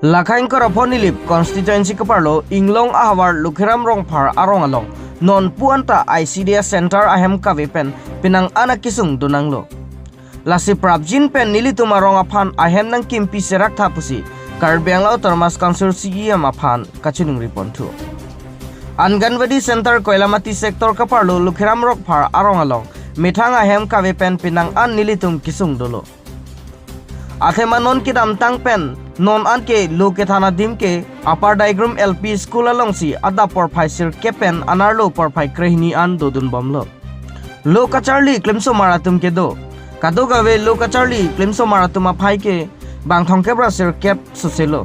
Lakhain korapon nilip constituency kaparlo inglong ahawar lukhiram rongphar arong along non puanta ICDS center ahem kavipen pinang anak kisung dunanglo lasi prabjin pen nilitum arong aphan ahem nang kimpi serak thapusi karbiang lau termas konsorsi aphan kachunung ripontu Anganwadi center koilamati sektor kaparlo lukhiram rongphar arong along mithang ahem kavipen pinang an nilitum kisung dolo Athema non kidam tang pen non anke loke thana dimke upper diagram LP school along si ada por phaisir kepen anarlo por phai krehni an dodun bomlo loka charli klemso maratum ke do kado gawe loka charli klemso maratum phai ke bang thong ke brasir kep suselo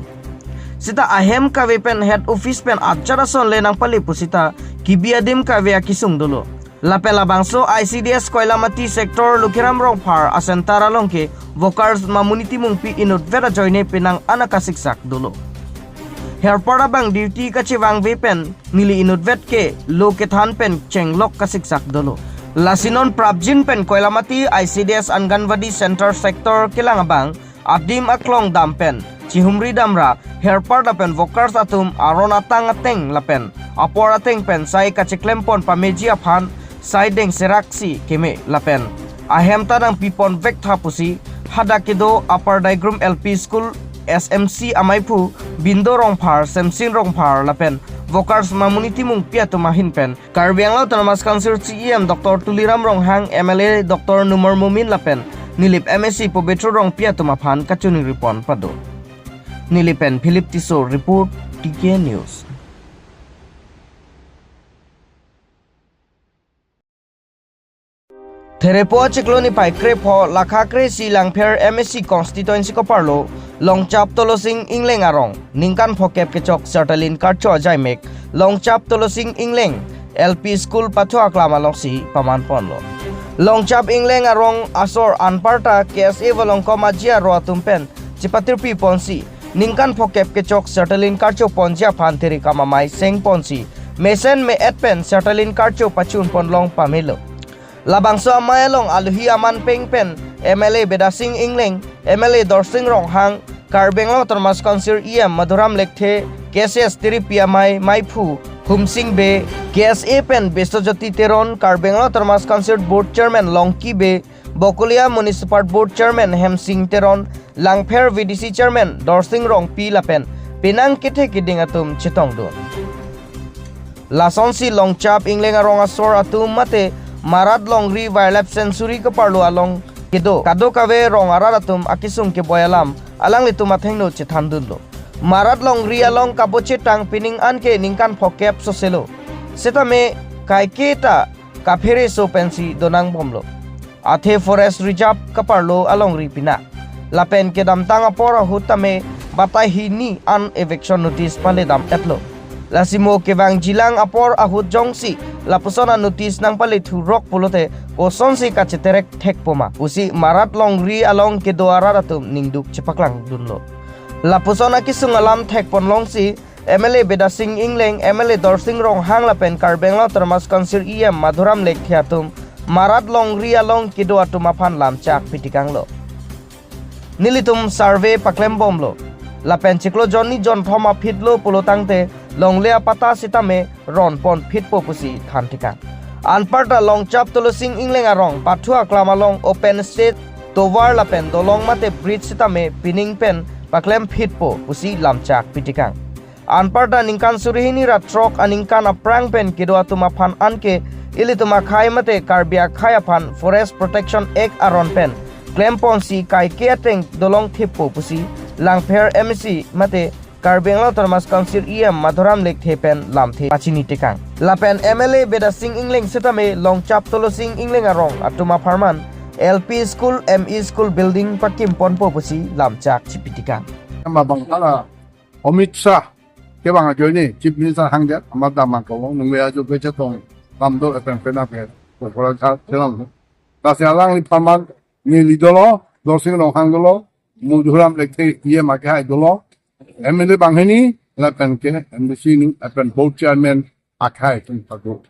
sita ahem ka we pen head office pen achara son le nang pali pusita kibiadim ka we kisung dolo lapela bangso ICDS koilamati sector lukhiram rongphar asentara longke workers mamuniti mungpi inut vera joine pinang anaka siksak dolo herpara bang duty kachi wang vepen nili inut vet ke loke than pen chenglok ka siksak dolo lasinon prabjin pen koilamati ICDS Anganwadi center sector kilang bang abdim aklong dampen chihumri damra herpara pen workers atum arona tang ateng lapen apora teng pen sai kachi klempon pameji aphan Saideng seraksi keme lapen ahem tanang pipon vek thapusi hadakido upper diagram LP school SMC amaipu bindo rongphar semsin rongphar lapen workers mamuniti mung piatu mahin pen karbiang lau termas kansir CEM Dr. Tuliram Ronghang MLA Dr. Numar Mumin lapen nilip MSc pobetro rong piatu maphan kachuni ripon pado nilipen Philip Tiso report TK News Therepo chikloni pai krepo lakha kre si langpher MSc constituency ko parlo longchap tolosing ingleng arong ningkan phokep ke chok sertalin karcho jaimek longchap tolosing ingleng LP school patho aklama longsi paman ponlo longchap ingleng arong asor anparta KSA walong komajia ro tumpen chipatir pi ponsi ningkan phokep ke chok sertalin karcho ponjia phan theri kamamai seng ponsi mesen me etpen sertalin karcho pachun ponlong pamelo Labangso amayalong aluhi aman pengpen MLA bedasing ingleng MLA dorsing ronghang karbenglo termas konsir maduram lekthe KSS tiripiamai maipu humsing be KSA pen besojoti teron karbenglo termas konsir board chairman longki be bokulia municipal board chairman hemsing teron langpher VDC chairman dorsing rong pi lapen pinang kithe kiding atum chitong do lasonsi longchap ingleng arong asor atum mate Marat longri wildlife sanctuary ke parlo along kedo kado kawe rong araratum akisung ke boyalam alang litu mathengno chethandullo Marat longri along kaboche tang pining an ke ningkan phokep soselo setame kaiketa kaphere so pensi donang bomlo athe forest reserve ke parlo along ripina lapen ke dam tang apora hutame batai hini an eviction notice pale dam etlo lasimo ke bang jilang apor ahut jongsi lapusona notice nang pale thu rok polote koson si kacheterek thek poma usi marat longri along ke doara ratum ningduk chepaklang dunlo lapusona kisung alam thek ponlong si MLA bedasing ingleng MLA dorsing rong hang lapen karbenglo termas konsir maduram lek thiatum marat longri along ke do atum aphan lamchak pitikanglo nilitum survey paklembomlo lapen chiklo jonni jon thoma phitlo polotangte longlea pata sitame ron pon fit popusi thantika anparta longchap tolosing ingleng arong pathua klamalong open state towar lapen dolong mate bridge sitame pining pen paklem fit po pusi lamchak pitikang anparta ningkan surihini ra trok aningkan aprang pen kedua tuma phan anke ilituma khai mate karbia khai aphan forest protection act aron pen claim ponsi kai keteng dolong thipo pusi langpher MSc mate Karbenglo termas konsir maduram lek thepen lamthe pachini tekang lapen MLA bedasing ingleng setame longchap tolosing ingleng arong atuma farman LP school ME school building pakim ponpo pusi lamchak chipitika amabang ala Amit Shah ke bang ajoni chief minister hangja amada mangko nungwe ajo beche tong tamdo epen pena pe ko cha chelam ta sialang ni paman ni lidolo dorsing rong hangdolo muduram lek the makai dolo MLA banghini lapan ke embassy ni lapan board chairman akai tung pago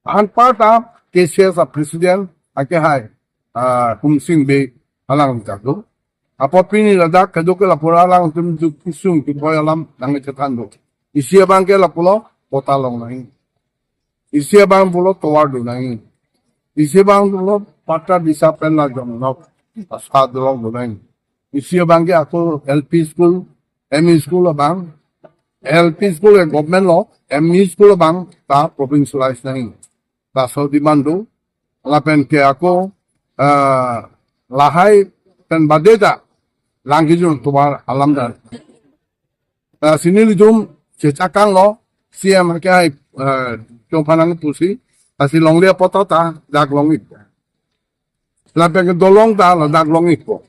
anparta KCS president akai humsing be halang jago Apa pini ladak kedok la pura lang tum du kisung tu boy alam nang cetan do. Isia bang ke la pulo kota long nang. Isia bang pulo towar do nang. Isia bang pulo pata disa pen la jom nok asad long do nang. Isia bang ke aku LP school, ME school bang. LP school government lo, ME school bang ta provincialized nang. Ta so dimandu la pen ke aku lahai pen badeta langkijun tubar alam dan sini lijum cecakang lo siam kai jom panang pusi asi long lia potata dak long ik la peng dolong ta la dak long ik po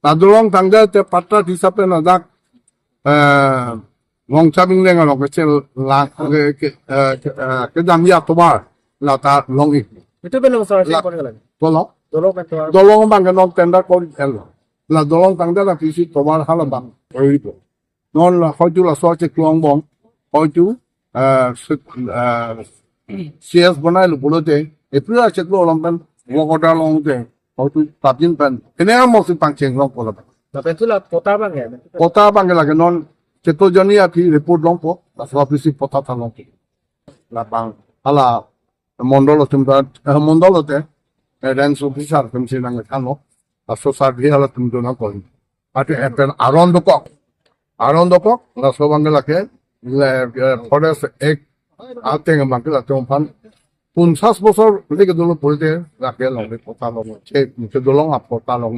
ta dolong tangga te patra di sape la dak long chabing lenga lo ke cel la ke dam ya tubar la ta long ik Itu belum soal sih lagi. dolong Tolong kan tuh. dolong bang ke non tenda ko el la dolong tangda la pisi tomar hala bang oipo non la hoju la soche klong bong hoju CS banai lu bulote e pura cheklo long pen wokoda long te hoju tapin pen kene mo si pangcheng long pola Tapi itu lah kota bang ya. kota bang la non cheto joni api report long po la so pisi pota ta long la bang hala mondolo tumba mondolo te dan so pisar kemsi nang kano aso sarvi hala tum do na ko ate epen aron do ko la so bangla ke le forest ek ate ng bangla tompan 50 বছর লেগে দলো পড়তে রাখে লং পতা long che ke dolong a pota long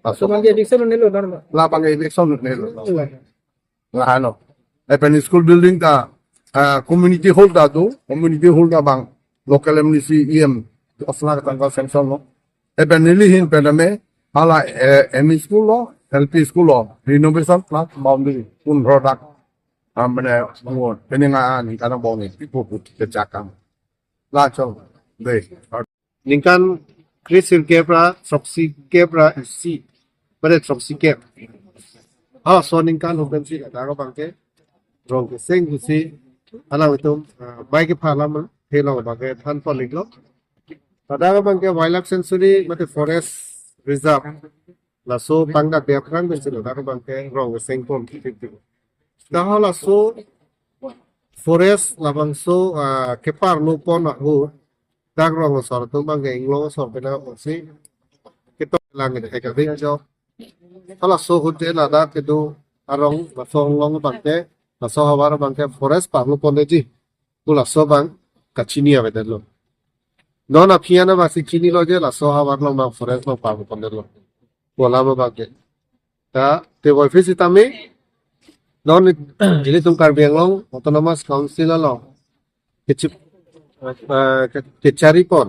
aso Bang dia dikse nelo normal. la bang election ne la ano epen school building ta community hall da do community hall da bang local MNC em osla tanggal section lo epen nilihin pedame hala ME school lo LP school lo renovation plus boundary pun product amne mo peninga ni kana bongi pipo put ke jakam la chong de Ningkan Krisil Kepra, Soksi Kepra, si, pada Soksi Kep. So ningkan hukum si kata ko bangke, rong keseng si, alang itu baik parlimen, helong bangke tan polik lo. Kata ko bangke wildlife sanctuary, mate forest reserve, laso pangga beapran bensin kata ko bangke rong keseng pom titik. Dah laso forest labang so kepar lo pon aku. Dak rong sor tu bang ke inglo sor pena si kita langit ke ke jo kalau so hote la da ke do arong basong long bang ke so hawar bang ke forest pa lu pon ji pula so bang kachini ave de lo non apiana ba si chini lo je la so hawar lo bang forest lo pa lu pon de lo bola ba bang ke ta te voi visitame non ili tum kar biang long autonomous council lo kecip cari pon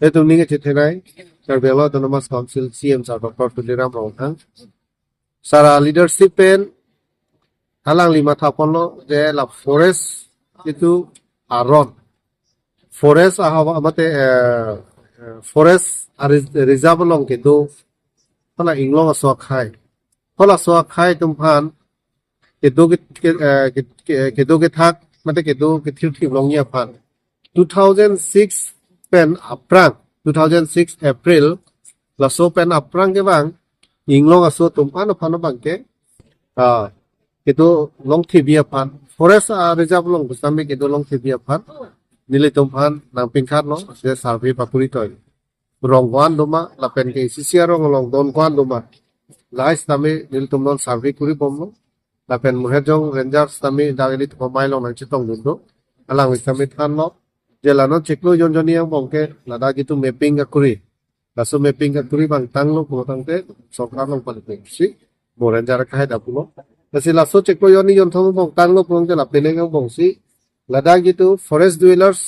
itu nih ceterai terbela autonomous council CM Sar Dr. Tuliram Rongthang sara leadership pen halang 5 tahun lo je la forest itu aron forest ahawa amate forest reserve long gitu hala inglong aswa khai tumpan gitu thak mate kedo kithil thil long ya phan 2006 pen aprang 2006 April la so pen aprang ke bang inglong aso tumpan phan bang ke kedo long thibia phan forest reserve long busami kedo long thibia phan nile tumpan nang pingkhat no se survey papuri toy rong wan doma la pen ke sisia rong long don kwan doma lais tame nil tumnon survey kuri bomno lapen muhejong rangers tami dagili to mailong nang chitong dundo alang wisami than lo jelano cheklo jonjoni yang bongke lada gitu mapping ka kuri laso mapping ka kuri bang tanglo ko tangte sokar long palit si bo ranger ka hai dapulo lasi laso cheklo yoni jon thong bong tanglo bongke lapele ka bong si lada gitu forest dwellers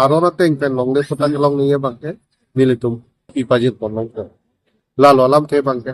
arona teng pen long de photang long ni bangke militum ipajit ponong ko lalo alam the bangke